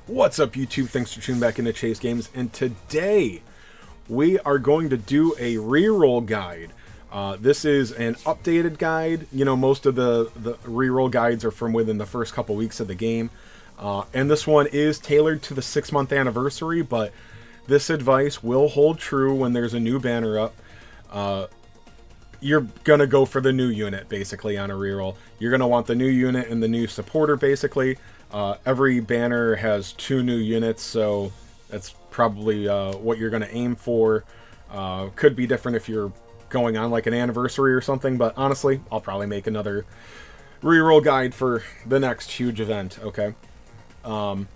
What's up, YouTube? Thanks for tuning back into Chase Games, and today we are going to do a reroll guide. This is an updated guide. You know, most of the reroll guides are from within the first couple weeks of the game, and this one is tailored to the 6-month anniversary, but this advice will hold true when there's a new banner up. You're going to go for the new unit, basically, on a reroll. You're going to want the new unit and the new supporter, basically. Every banner has 2 new units, so that's probably what you're going to aim for. Could be different if you're going on like an anniversary or something, but honestly, I'll probably make another reroll guide for the next huge event, okay? I'm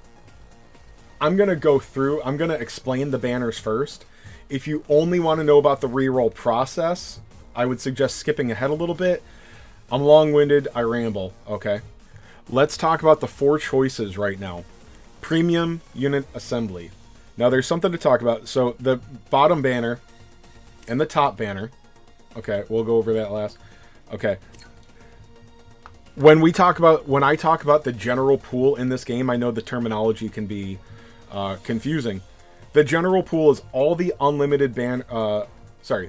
going to go through, I'm going to explain the banners first. If you only want to know about the reroll process, I would suggest skipping ahead a little bit. I'm long-winded, I ramble, okay? Let's talk about the 4 choices right now. Premium Unit Assembly. Now, there's something to talk about. So, the bottom banner and the top banner. Okay, we'll go over that last. Okay. When I talk about the general pool in this game, I know the terminology can be confusing. The general pool is all the unlimited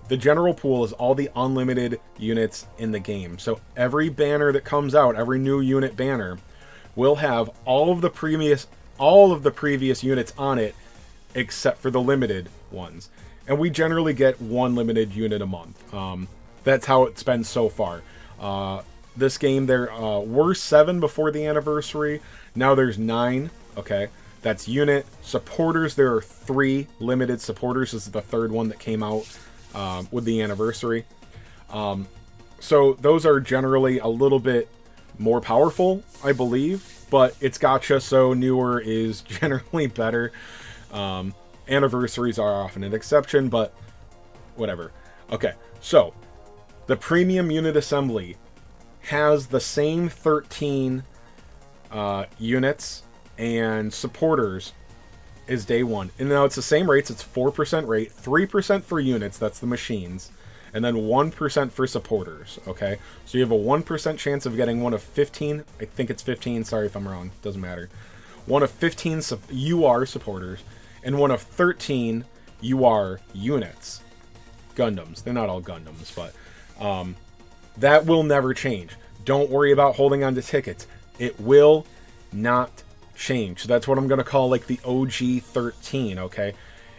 the general pool is all the unlimited units in the game. So every banner that comes out, every new unit banner, will have all of the previous units on it, except for the limited ones. And we generally get 1 limited unit a month. That's how it's been so far. This game, there were 7 before the anniversary. Now there's 9. Okay, that's unit. Supporters, there are 3 limited supporters. This is the 3rd one that came out with the anniversary. So those are generally a little bit more powerful, I believe, but it's gacha, so newer is generally better. Anniversaries are often an exception, but whatever. Okay, so the Premium Unit Assembly has the same 13 units and supporters is day 1. And now it's the same rates. It's 4% rate, 3% for units, that's the machines, and then 1% for supporters, okay? So you have a 1% chance of getting one of 15, I think it's 15, sorry if I'm wrong, doesn't matter. One of 15 UR supporters, and one of 13 UR units. Gundams. They're not all Gundams, but that will never change. Don't worry about holding on to tickets. It will not change. So that's what I'm going to call like the OG 13, okay?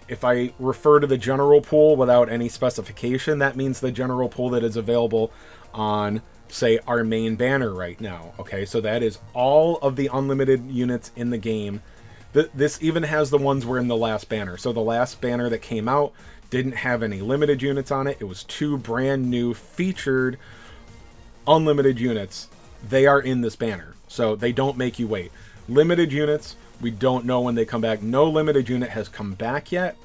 If I refer to the general pool without any specification, that means the general pool that is available on, say, our main banner right now, okay? So that is all of the unlimited units in the game. This even has the ones were in the last banner. So the last banner that came out didn't have any limited units on it. It was 2 brand new featured unlimited units. They are in this banner, so they don't make you wait. Limited units, we don't know when they come back. No limited unit has come back yet.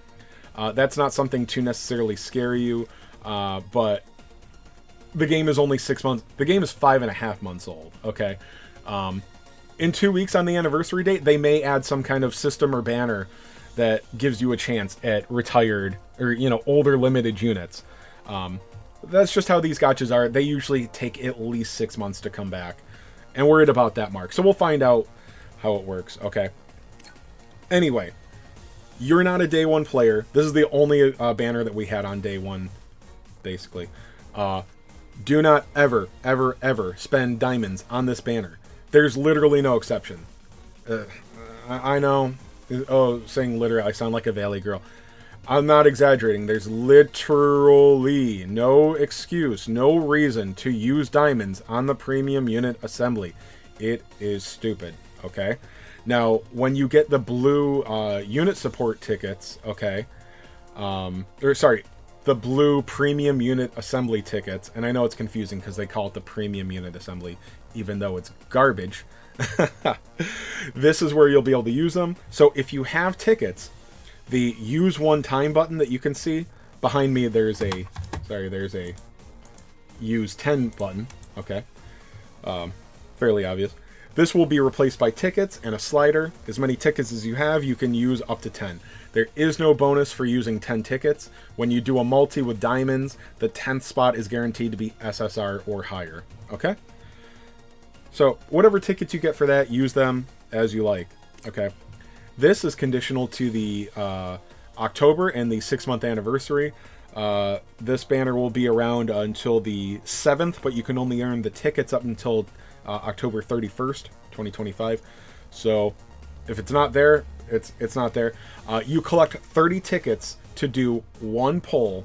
That's not something to necessarily scare you, but the game is only 6 months. The game is 5.5 months old, okay? In 2 weeks on the anniversary date, they may add some kind of system or banner that gives you a chance at retired or, you know, older limited units. That's just how these gachas are. They usually take at least 6 months to come back, and we're at about that mark. So we'll find out how it works, okay? Anyway, you're not a day 1 player. This is the only banner that we had on day 1, basically. Do not ever, ever, ever spend diamonds on this banner. There's literally no exception. I know. Oh, saying literally, I sound like a Valley girl. I'm not exaggerating. There's literally no excuse, no reason to use diamonds on the Premium Unit Assembly. It is stupid, okay? Now, when you get the blue unit support tickets, okay, the blue Premium Unit Assembly tickets, and I know it's confusing because they call it the Premium Unit Assembly, even though it's garbage. This is where you'll be able to use them. So if you have tickets, the use one time button that you can see behind me, there's a use 10 button, okay, fairly obvious. This will be replaced by tickets and a slider. As many tickets as you have, you can use up to 10. There is no bonus for using 10 tickets. When you do a multi with diamonds, the 10th spot is guaranteed to be SSR or higher, okay? So whatever tickets you get for that, use them as you like, okay? This is conditional to the October and the 6-month anniversary. This banner will be around until the 7th, but you can only earn the tickets up until October 31st, 2025. So if it's not there, it's not there. You collect 30 tickets to do one pull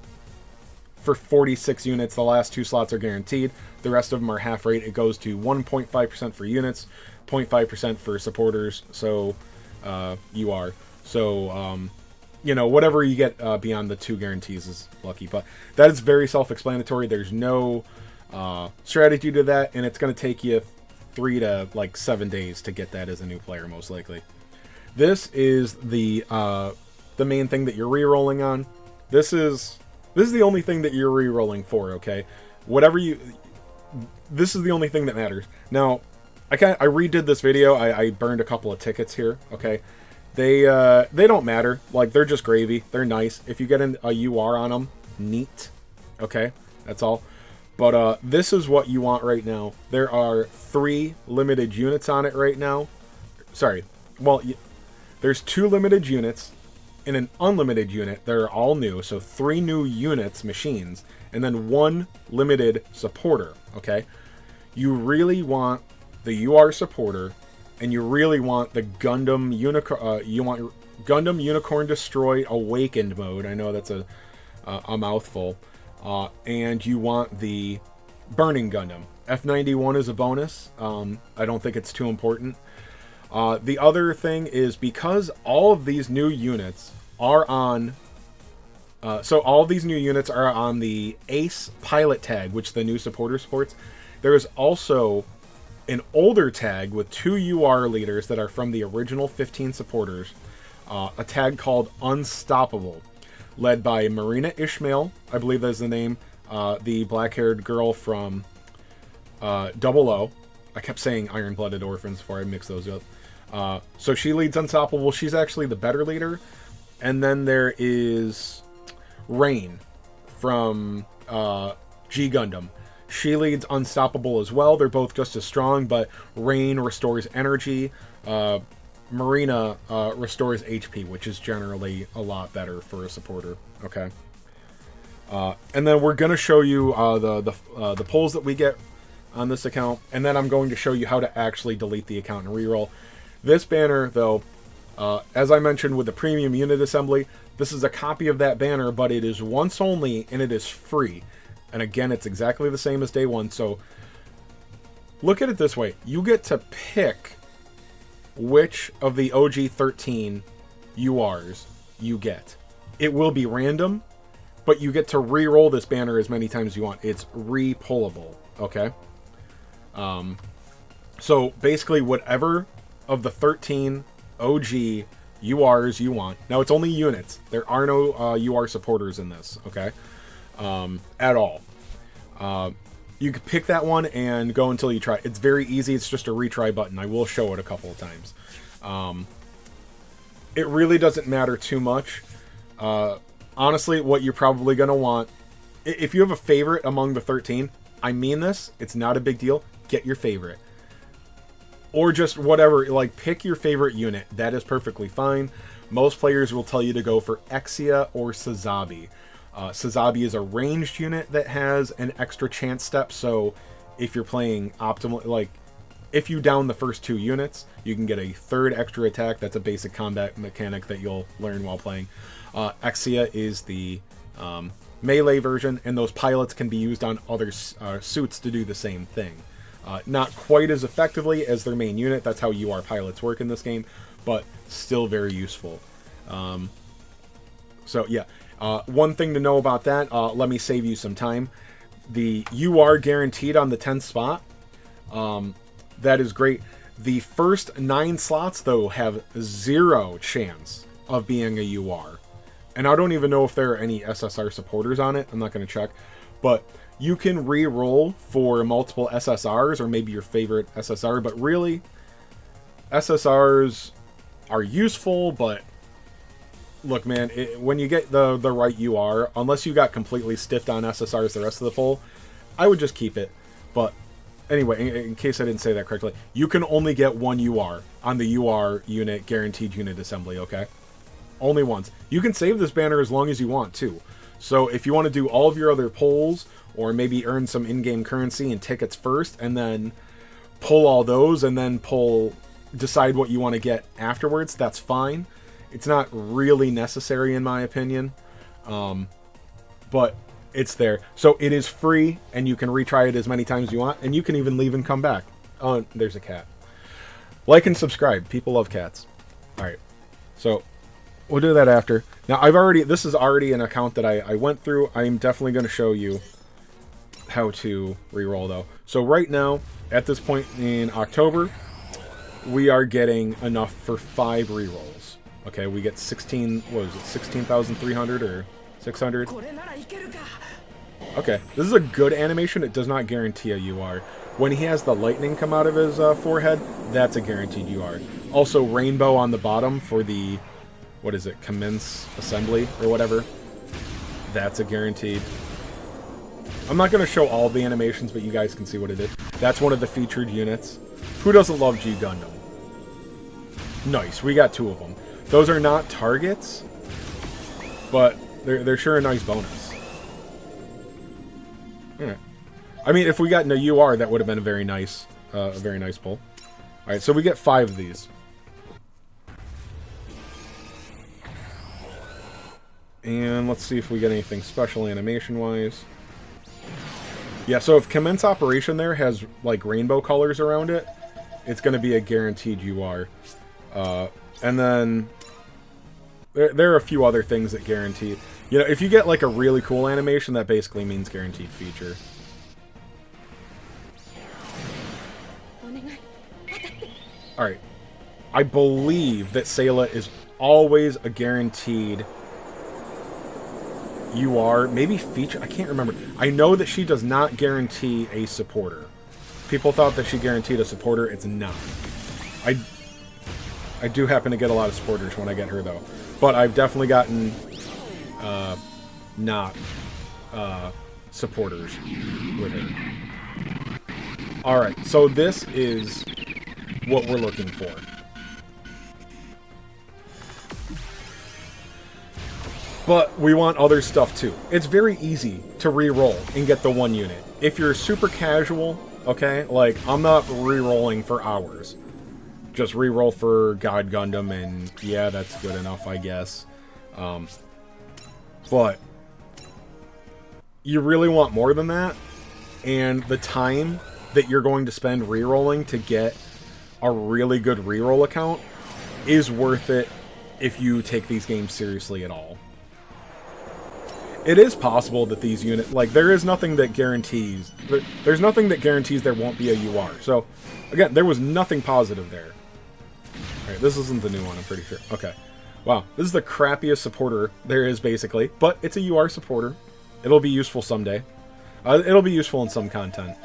for 46 units. The last 2 slots are guaranteed. The rest of them are half rate. It goes to 1.5% for units, 0.5% for supporters. So you are. So, you know, whatever you get beyond the 2 guarantees is lucky. But that is very self-explanatory. There's no strategy to that, and it's going to take you 3 to like 7 days to get that as a new player, most likely. This is the main thing that you're re-rolling on. This is the only thing that you're re-rolling for, okay? This is the only thing that matters. Now, I redid this video. I burned a couple of tickets here, okay? They don't matter. Like, they're just gravy. They're nice. If you get a UR on them, neat. Okay? That's all. But this is what you want right now. There are 3 limited units on it right now. Sorry. Well, there's 2 limited units and an unlimited unit. They're all new. So 3 new units, machines, and then 1 limited supporter. Okay? You really want the UR supporter, and you really want the Gundam Unicorn. You want Gundam Unicorn Destroy Awakened mode. I know that's a mouthful. And you want the Burning Gundam. F91 is a bonus. I don't think it's too important. The other thing is, because all of these new units are on... all of these new units are on the Ace pilot tag, which the new supporter supports. There is also an older tag with 2 UR leaders that are from the original 15 supporters. A tag called Unstoppable, led by Marina Ishmael, I believe that's the name, the black-haired girl from 00. I kept saying Iron-Blooded Orphans before I mixed those up. So she leads Unstoppable. She's actually the better leader. And then there is Rain from G Gundam. She leads Unstoppable as well. They're both just as strong, but Rain restores energy. Marina restores HP, which is generally a lot better for a supporter. Okay. And then we're going to show you the pulls that we get on this account, and then I'm going to show you how to actually delete the account and reroll. This banner, though, as I mentioned with the premium unit assembly, this is a copy of that banner, but it is once only, and it is free. And again, it's exactly the same as day one. So look at it this way. You get to pick which of the OG 13 URs you get. It will be random, but you get to re-roll this banner as many times as you want. It's re-pullable, okay? So basically, whatever of the 13 OG URs you want. Now, it's only units. There are no UR supporters in this, okay? At all. You can pick that one and go until you try. It's very easy. It's just a retry button. I will show it a couple of times. It really doesn't matter too much. Honestly, what you're probably going to want, if you have a favorite among the 13, I mean this, it's not a big deal. Get your favorite. Or just whatever, like, pick your favorite unit. That is perfectly fine. Most players will tell you to go for Exia or Sazabi. Sazabi is a ranged unit that has an extra chance step, so if you're playing optimal, like, if you down the first 2 units, you can get a 3rd extra attack. That's a basic combat mechanic that you'll learn while playing. Exia is the melee version, and those pilots can be used on other suits to do the same thing. Not quite as effectively as their main unit. That's how UR pilots work in this game, but still very useful. So yeah, one thing to know about that, let me save you some time. The UR guaranteed on the 10th spot, that is great. The first 9 slots, though, have 0 chance of being a UR. And I don't even know if there are any SSR supporters on it. I'm not going to check. But you can re-roll for multiple SSRs, or maybe your favorite SSR. But really, SSRs are useful, but look, man, when you get the right UR, unless you got completely stiffed on SSRs the rest of the pull, I would just keep it. But anyway, in case I didn't say that correctly, you can only get one UR on the UR unit, guaranteed unit assembly, okay? Only once. You can save this banner as long as you want, too. So if you want to do all of your other pulls, or maybe earn some in-game currency and tickets first, and then pull all those, and then decide what you want to get afterwards, that's fine. It's not really necessary, in my opinion. But it's there. So it is free, and you can retry it as many times as you want, and you can even leave and come back. Oh, there's a cat. Like and subscribe. People love cats. Alright. So, we'll do that after. Now, this is already an account that I went through. I'm definitely going to show you how to reroll, though. So right now, at this point in October, we are getting enough for 5 rerolls. Okay, we get 16,300 or 600? Okay, this is a good animation. It does not guarantee a UR. When he has the lightning come out of his forehead, that's a guaranteed UR. Also, rainbow on the bottom for the, what is it, commence assembly or whatever. That's a guaranteed. I'm not going to show all the animations, but you guys can see what it is. That's one of the featured units. Who doesn't love G Gundam? Nice, we got 2 of them. Those are not targets, but they're sure a nice bonus. Yeah. I mean, if we got in a UR, that would have been a very nice pull. Alright, so we get 5 of these. And let's see if we get anything special animation-wise. Yeah, so if Commence Operation there has, like, rainbow colors around it, it's going to be a guaranteed UR. And then there are a few other things that guarantee. You know, if you get, like, a really cool animation, that basically means guaranteed feature. Alright. I believe that Sayla is always a guaranteed UR, maybe feature, I can't remember. I know that she does not guarantee a supporter. People thought that she guaranteed a supporter. It's not. I do happen to get a lot of supporters when I get her, though. But I've definitely gotten not supporters with her. Alright, so this is what we're looking for. But we want other stuff too. It's very easy to re-roll and get the 1 unit. If you're super casual, okay, like, I'm not re-rolling for hours. Just re-roll for God Gundam, and yeah, that's good enough, I guess. But you really want more than that, and the time that you're going to spend re-rolling to get a really good re-roll account is worth it if you take these games seriously at all. It is possible that these units, like, there is nothing that guarantees, there's nothing that guarantees there won't be a UR. So, again, there was nothing positive there. Alright, this isn't the new one, I'm pretty sure. Okay. Wow, this is the crappiest supporter there is, basically. But it's a UR supporter. It'll be useful someday. It'll be useful in some content.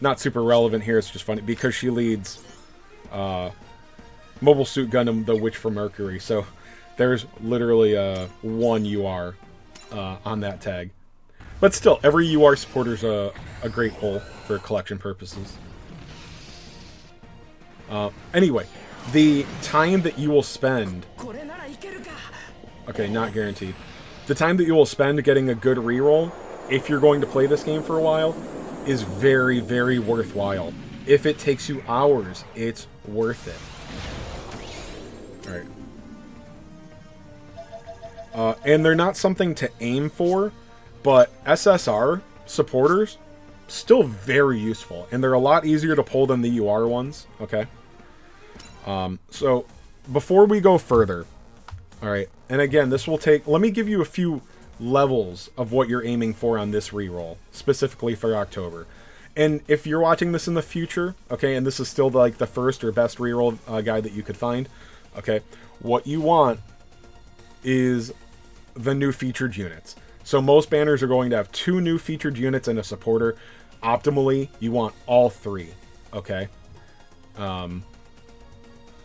Not super relevant here, it's just funny, because she leads Mobile Suit Gundam, The Witch from Mercury, so there's literally 1 UR on that tag. But still, every UR supporter's a great pull for collection purposes. Anyway, the time that you will spend... Okay, not guaranteed. The time that you will spend getting a good reroll, if you're going to play this game for a while, is very, very worthwhile. If it takes you hours, it's worth it. Alright. And they're not something to aim for, but SSR supporters, still very useful. And they're a lot easier to pull than the UR ones, okay? So, before we go further, alright, and again, this will take... Let me give you a few levels of what you're aiming for on this reroll, specifically for October. And if you're watching this in the future, okay, and this is still like the first or best reroll guide that you could find, okay, what you want is the new featured units. So most banners are going to have 2 new featured units and a supporter. Optimally, you want all 3, okay?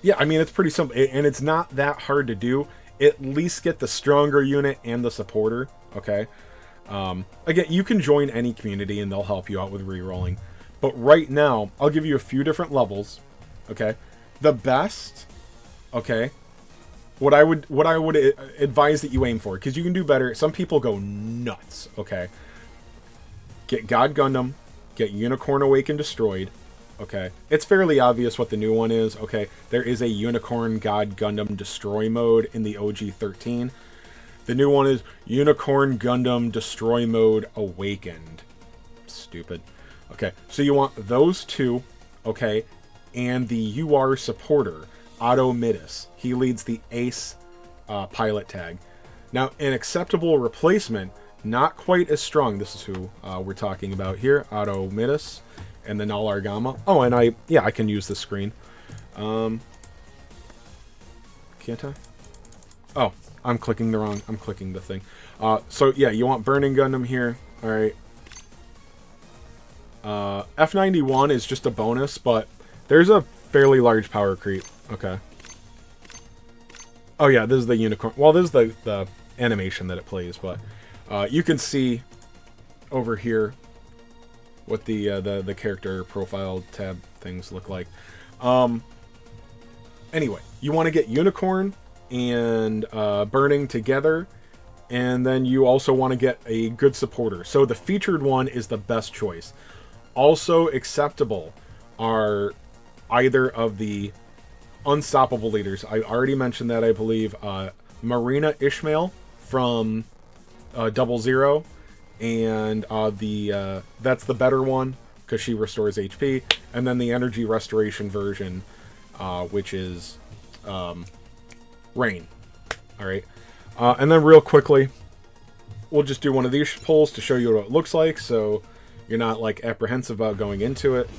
Yeah, I mean, it's pretty simple, and it's not that hard to do. At least get the stronger unit and the supporter, okay? Again, you can join any community and they'll help you out with rerolling. But right now, I'll give you a few different levels. Okay, the best. Okay, what I would advise that you aim for, because you can do better. Some people go nuts. Okay, get God Gundam, get Unicorn Awakened Destroyed. Okay, it's fairly obvious what the new one is. Okay, there is a Unicorn God Gundam Destroy mode in the OG 13. The new one is Unicorn Gundam Destroy Mode Awakened. Stupid. Okay, so you want those two, okay, and the UR supporter, Otto Midas. He leads the Ace pilot tag. Now, an acceptable replacement, not quite as strong. This is who we're talking about here, Otto Midas, and the Null Argama. Oh, and I can use the screen. Can't I? Oh, I'm clicking the thing. So yeah, you want Burning Gundam here. All right. F91 is just a bonus, but there's a fairly large power creep. Okay. Oh yeah, this is the Unicorn. Well, this is the animation that it plays, but you can see over here what the character profile tab things look like. Anyway, you want to get Unicorn and Burning together, and then you also want to get a good supporter. So the featured one is the best choice. Also acceptable are either of the unstoppable leaders. I already mentioned that, I believe. Marina Ishmael from 00, and that's the better one because she restores HP, and then the energy restoration version, which is Rain. All right, and then real quickly, we'll just do one of these polls to show you what it looks like, so you're not like apprehensive about going into it.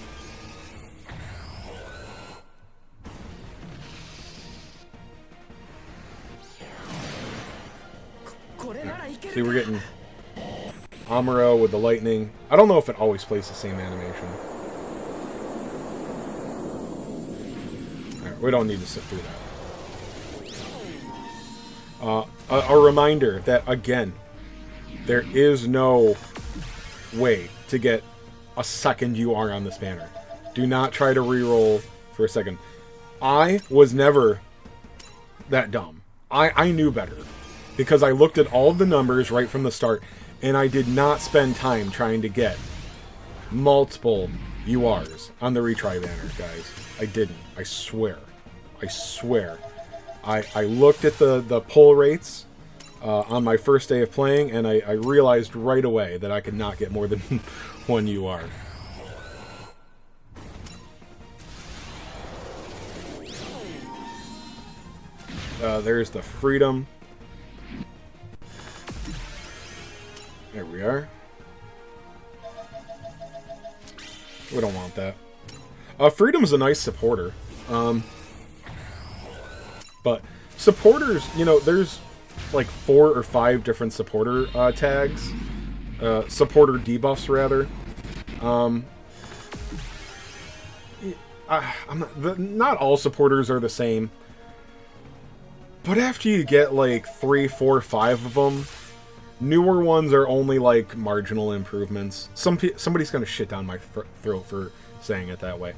See, we're getting Amuro with the lightning. I don't know if it always plays the same animation. Alright, we don't need to sit through that. A reminder that, again, there is no way to get a second UR on this banner. Do not try to reroll for a second. I was never that dumb. I knew better, because I looked at all of the numbers right from the start, and I did not spend time trying to get multiple URs on the retry banner, guys. I didn't. I swear. I swear. I looked at the pull rates on my first day of playing, and I realized right away that I could not get more than one UR. There's the Freedom. There we are. We don't want that. Freedom's a nice supporter. But supporters, you know, there's like 4 or 5 different supporter tags. Supporter debuffs, rather. Not all supporters are the same. But after you get like 3, 4, 5 of them, newer ones are only like marginal improvements. Somebody's gonna shit down my throat for saying it that way.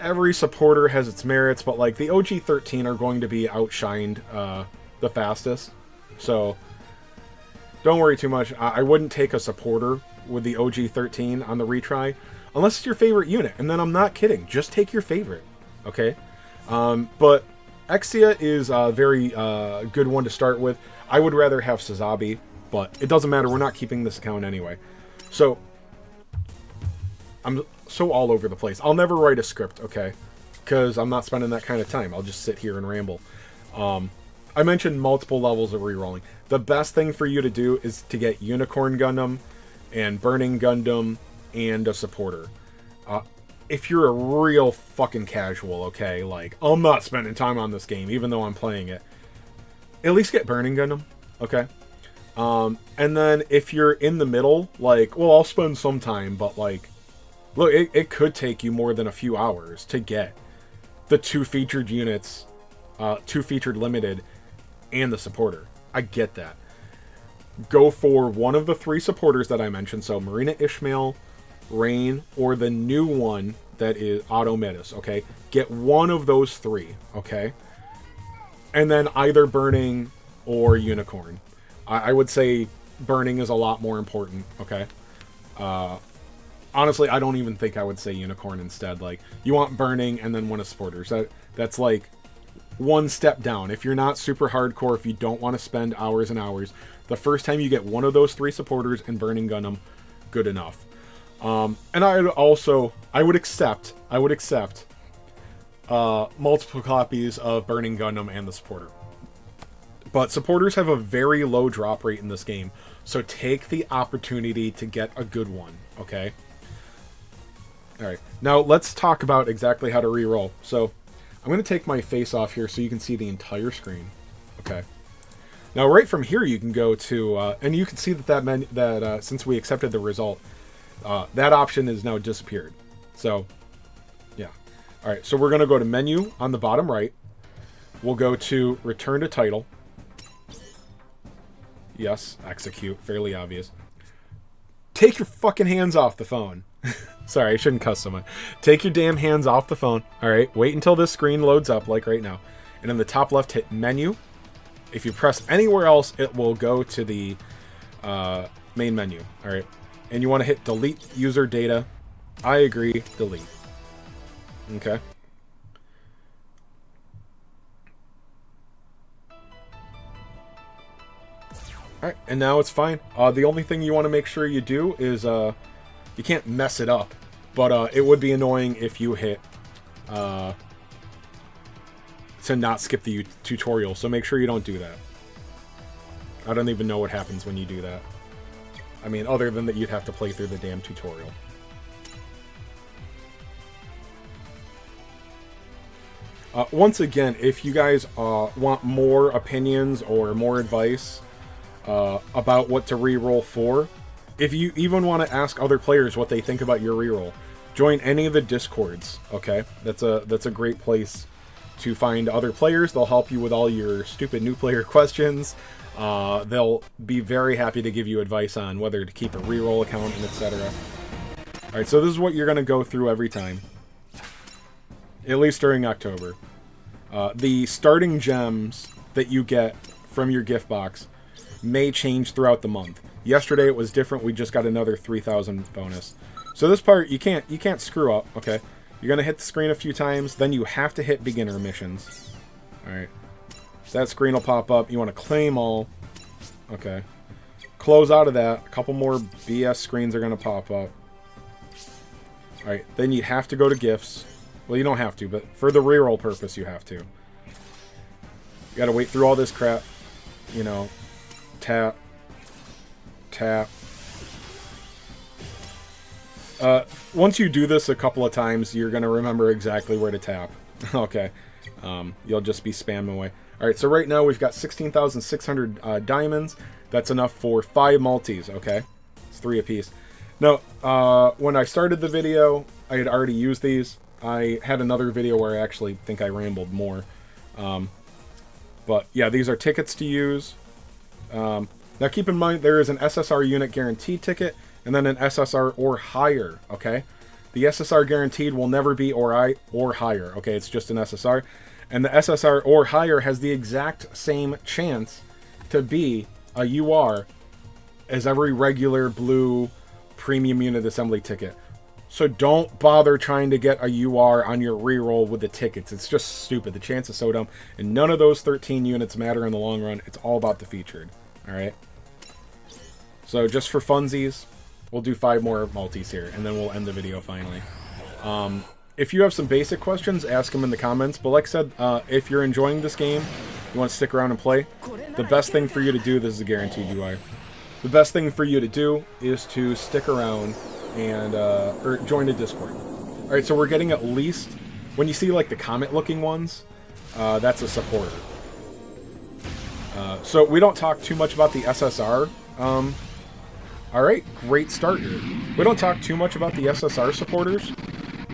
Every supporter has its merits, but like the OG 13 are going to be outshined the fastest. So don't worry too much. I wouldn't take a supporter with the OG 13 on the retry unless it's your favorite unit, and then I'm not kidding. Just take your favorite, okay? But Exia is a very good one to start with. I would rather have Sazabi, but it doesn't matter. We're not keeping this account anyway. So I'm so all over the place. I'll never write a script, okay? Because I'm not spending that kind of time. I'll just sit here and ramble. I mentioned multiple levels of rerolling. The best thing for you to do is to get Unicorn Gundam and Burning Gundam and a supporter. If you're a real fucking casual, okay, like, I'm not spending time on this game, even though I'm playing it, at least get Burning Gundam, okay? And then if you're in the middle, like, well, I'll spend some time, but, like, look, it could take you more than a few hours to get the 2 featured units, 2 featured limited, and the supporter. I get that. go for one of the 3 supporters that I mentioned. So Marina Ishmael, Rain, or the new one that is Auto Metis, okay? Get one of those 3, okay? And then either Burning or Unicorn. I would say Burning is a lot more important, okay? Honestly, I don't even think I would say Unicorn instead. Like, you want Burning and then one of supporters. That's like one step down. If you're not super hardcore, if you don't want to spend hours and hours, the first time you get one of those 3 supporters and Burning Gundam, good enough. And I would accept multiple copies of Burning Gundam and the supporter. But supporters have a very low drop rate in this game, so take the opportunity to get a good one, okay? Alright, now let's talk about exactly how to reroll. So, I'm going to take my face off here so you can see the entire screen. Okay. Now, right from here, you can go to, and you can see that since we accepted the result, that option is now disappeared. So, yeah. Alright, so we're going to go to Menu on the bottom right. We'll go to Return to Title. Yes, execute. Fairly obvious. Take your fucking hands off the phone. Sorry, I shouldn't cuss so much. Take your damn hands off the phone. Alright, wait until this screen loads up, like right now. And in the top left, hit Menu. If you press anywhere else, it will go to the main menu. Alright, and you want to hit Delete User Data. I agree, delete. Okay. Alright, and now it's fine. The only thing you want to make sure you do is, you can't mess it up, but it would be annoying if you hit to not skip the tutorial, so make sure you don't do that. I don't even know what happens when you do that. I mean, other than that you'd have to play through the damn tutorial. Once again, if you guys want more opinions or more advice about what to reroll for, if you even want to ask other players what they think about your reroll, join any of the Discords, okay? That's a great place to find other players. They'll help you with all your stupid new player questions. They'll be very happy to give you advice on whether to keep a reroll account and etc. Alright, so this is what you're going to go through every time. At least during October. The starting gems that you get from your gift box may change throughout the month. Yesterday it was different. We just got another 3,000 bonus. So this part you can't screw up, okay? You're going to hit the screen a few times, then you have to hit beginner missions. Alright. That screen will pop up. You want to claim all. Okay. Close out of that. A couple more BS screens are going to pop up. Alright, then you have to go to gifts. Well, you don't have to, but for the reroll purpose, you have to. You gotta wait through all this crap. You know, tap, tap. Once you do this a couple of times, you're gonna remember exactly where to tap. Okay. You'll just be spamming away. Alright, so right now we've got 16,600 diamonds. That's enough for 5 multis, okay? It's 3 apiece. Now, when I started the video, I had already used these. I had another video where I actually think I rambled more. But yeah, these are tickets to use. Now keep in mind there is an SSR unit guaranteed ticket and then an SSR or higher, okay? The SSR guaranteed will never be or higher, okay? It's just an SSR. And the SSR or higher has the exact same chance to be a UR as every regular blue premium unit assembly ticket. So don't bother trying to get a UR on your reroll with the tickets. It's just stupid. The chance is so dumb. And none of those 13 units matter in the long run. It's all about the featured. Alright? So just for funsies, we'll do 5 more multis here. And then we'll end the video finally. If you have some basic questions, ask them in the comments. But like I said, if you're enjoying this game, you want to stick around and play, the best thing for you to do, this is a guaranteed UI, the best thing for you to do is to stick around and or join the Discord. Alright, so we're getting at least, when you see like the comment looking ones, that's a supporter. So we don't talk too much about the SSR. Alright, great start here. We don't talk too much about the SSR supporters,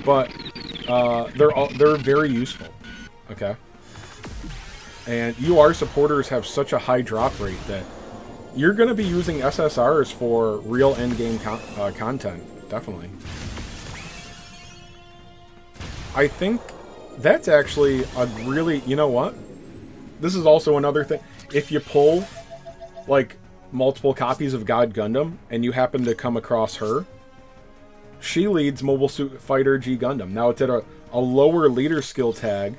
but they're very useful. Okay. And UR supporters have such a high drop rate that you're going to be using SSRs for real endgame content, definitely. I think that's actually a really, you know what? This is also another thing. If you pull, like, multiple copies of God Gundam, and you happen to come across her, she leads Mobile Suit Fighter G Gundam. Now, it's at a lower leader skill tag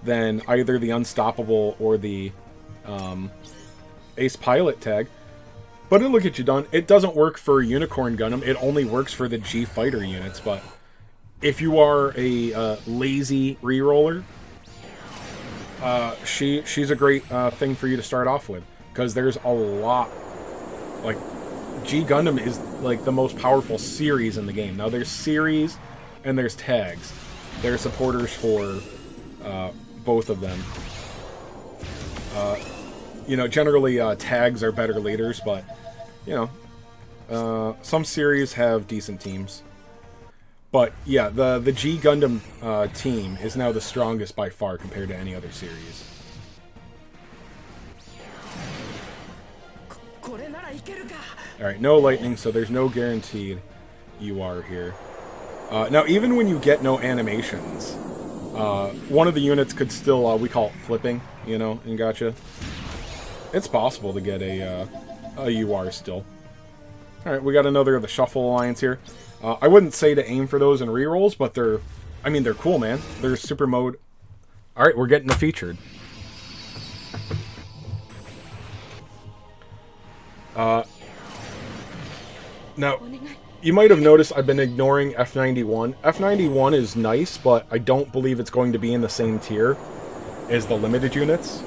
than either the Unstoppable or the Ace Pilot tag. But it'll get you done. It doesn't work for Unicorn Gundam. It only works for the G Fighter units. But if you are a lazy reroller, she's a great thing for you to start off with. Because there's a lot. Like, G Gundam is like the most powerful series in the game. Now there's series and there's tags. There are supporters for both of them. You know, generally tags are better leaders, but you know, some series have decent teams. But yeah, the G Gundam team is now the strongest by far compared to any other series. Alright, no lightning, so there's no guaranteed UR here. Now, even when you get no animations, one of the units could still, we call it flipping, you know, in Gacha. It's possible to get a UR still. Alright, we got another of the Shuffle Alliance here. I wouldn't say to aim for those in rerolls, but they're cool, man. They're super mode. Alright, we're getting a featured. Now, you might have noticed I've been ignoring F91. F91 is nice, but I don't believe it's going to be in the same tier as the limited units.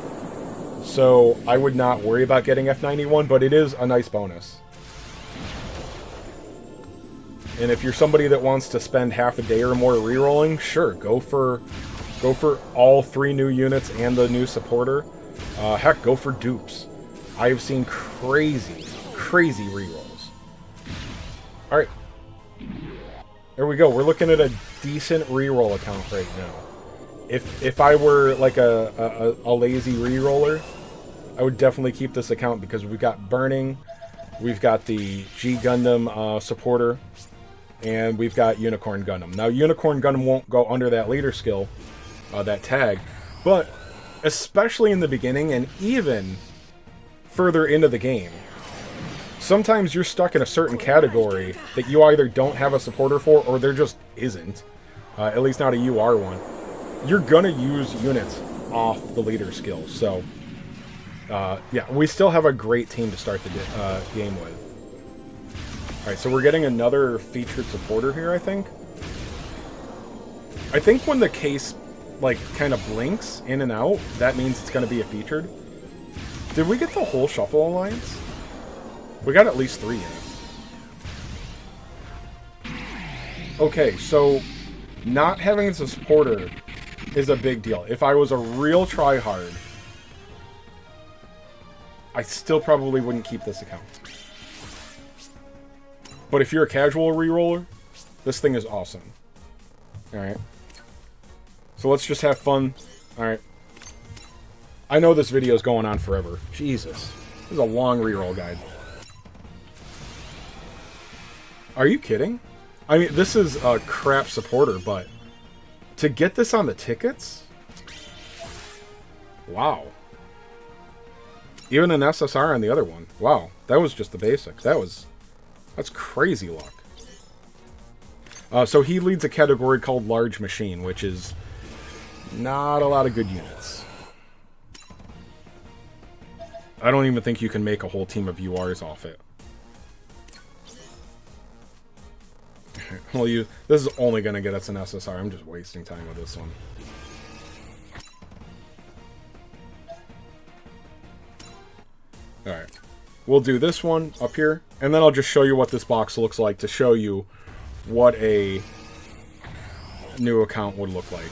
So I would not worry about getting F91, but it is a nice bonus. And if you're somebody that wants to spend half a day or more rerolling, sure, go for all 3 new units and the new supporter. Heck, go for dupes. I have seen crazy rerolls. Alright. There we go. We're looking at a decent reroll account right now. If I were like a lazy reroller, I would definitely keep this account because we've got Burning, we've got the G Gundam supporter, and we've got Unicorn Gundam. Now, Unicorn Gundam won't go under that leader skill, that tag, but especially in the beginning and even further into the game, sometimes you're stuck in a certain category that you either don't have a supporter for or there just isn't, at least not a UR one. You're gonna use units off the leader skill, so yeah, we still have a great team to start the game with. Alright, so we're getting another featured supporter here, I think. I think when the case, like, kind of blinks in and out, that means it's gonna be a featured. Did we get the whole Shuffle Alliance? We got at least 3 in it. Okay, so not having as a supporter is a big deal. If I was a real tryhard, I still probably wouldn't keep this account. But if you're a casual reroller, this thing is awesome. Alright. So let's just have fun. Alright. I know this video is going on forever. Jesus. This is a long reroll guide. Are you kidding? I mean, this is a crap supporter, but to get this on the tickets? Wow. Even an SSR on the other one. Wow. That was just the basics. That's crazy luck. So he leads a category called Large Machine, which is not a lot of good units. I don't even think you can make a whole team of URs off it. Well, this is only going to get us an SSR. I'm just wasting time with this one. Alright. We'll do this one up here, and then I'll just show you what this box looks like to show you what a new account would look like.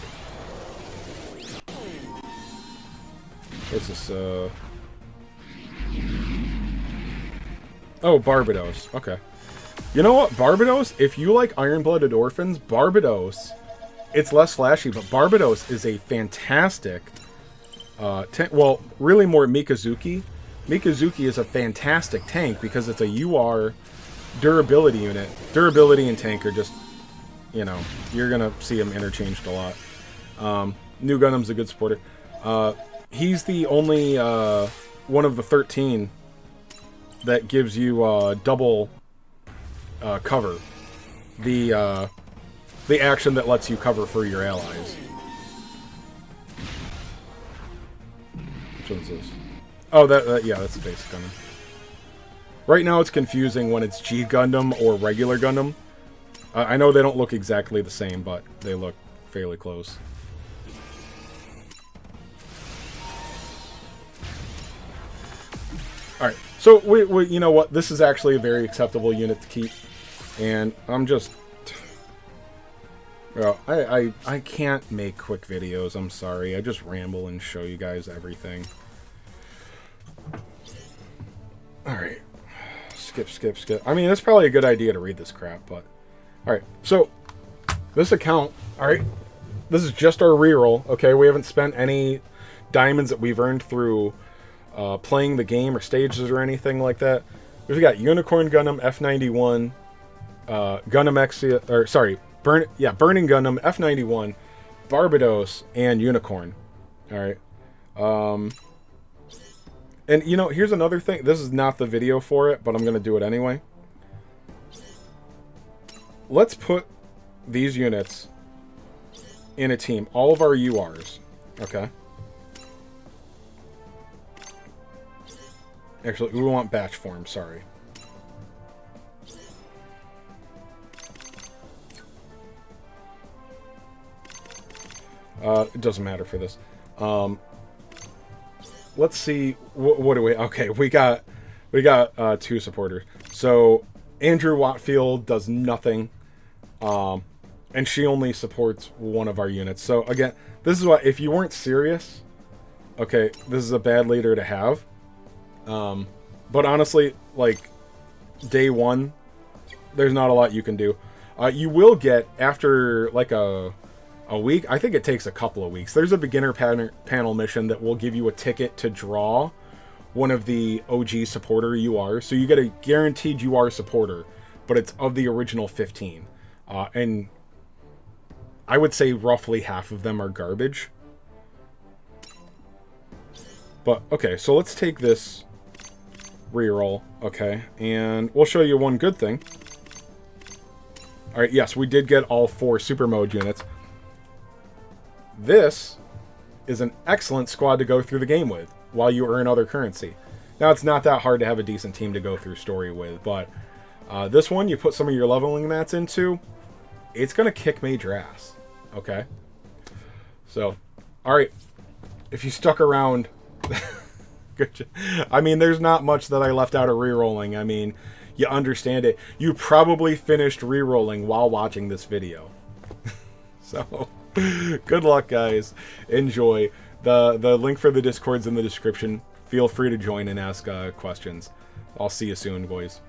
What's this, Oh, Barbados. Okay. You know what? Barbados, if you like Iron-Blooded Orphans, Barbados, it's less flashy, but Barbados is a fantastic, well, really more Mikazuki, Mikazuki is a fantastic tank because it's a UR durability unit. Durability and tank are just, you know, you're going to see them interchanged a lot. New Gundam's a good supporter. He's the only one of the 13 that gives you double cover. The action that lets you cover for your allies. Which one's this? Oh, yeah, that's the basic Gundam. Right now it's confusing when it's G Gundam or regular Gundam. I know they don't look exactly the same, but they look fairly close. Alright, so we you know what? This is actually a very acceptable unit to keep. And I'm just... Well, I can't make quick videos, I'm sorry. I just ramble and show you guys everything. Alright. Skip. I mean, it's probably a good idea to read this crap, but... Alright, so... This account, alright? This is just our reroll, okay? We haven't spent any diamonds that we've earned through playing the game or stages or anything like that. We've got Unicorn Gundam, F91, Gundam X... Or, sorry, Burning Gundam, F91, Barbados, and Unicorn. Alright. And, you know, here's another thing. This is not the video for it, but I'm going to do it anyway. Let's put these units in a team. All of our URs. Okay. Actually, we want batch form. Sorry. It doesn't matter for this. Let's see, what do we... Okay, we got 2 supporters. So, Andrew Watfield does nothing. And she only supports one of our units. So, again, this is what... If you weren't serious, okay, this is a bad leader to have. But honestly, like, day 1, there's not a lot you can do. You will get, after, like, a week, I think it takes a couple of weeks. There's a beginner panel mission that will give you a ticket to draw one of the OG supporter URs. So you get a guaranteed UR supporter, but it's of the original 15. And I would say roughly half of them are garbage. But, okay, so let's take this reroll, okay, and we'll show you one good thing. Alright, yes, we did get all 4 super mode units. This is an excellent squad to go through the game with while you earn other currency. Now, it's not that hard to have a decent team to go through story with, but this one, you put some of your leveling mats into, it's going to kick major ass. Okay? So, alright. If you stuck around... Good job. I mean, there's not much that I left out of rerolling. I mean, you understand it. You probably finished rerolling while watching this video. So... Good luck, guys. Enjoy. The link for the Discord's in the description. Feel free to join and ask questions. I'll see you soon, boys.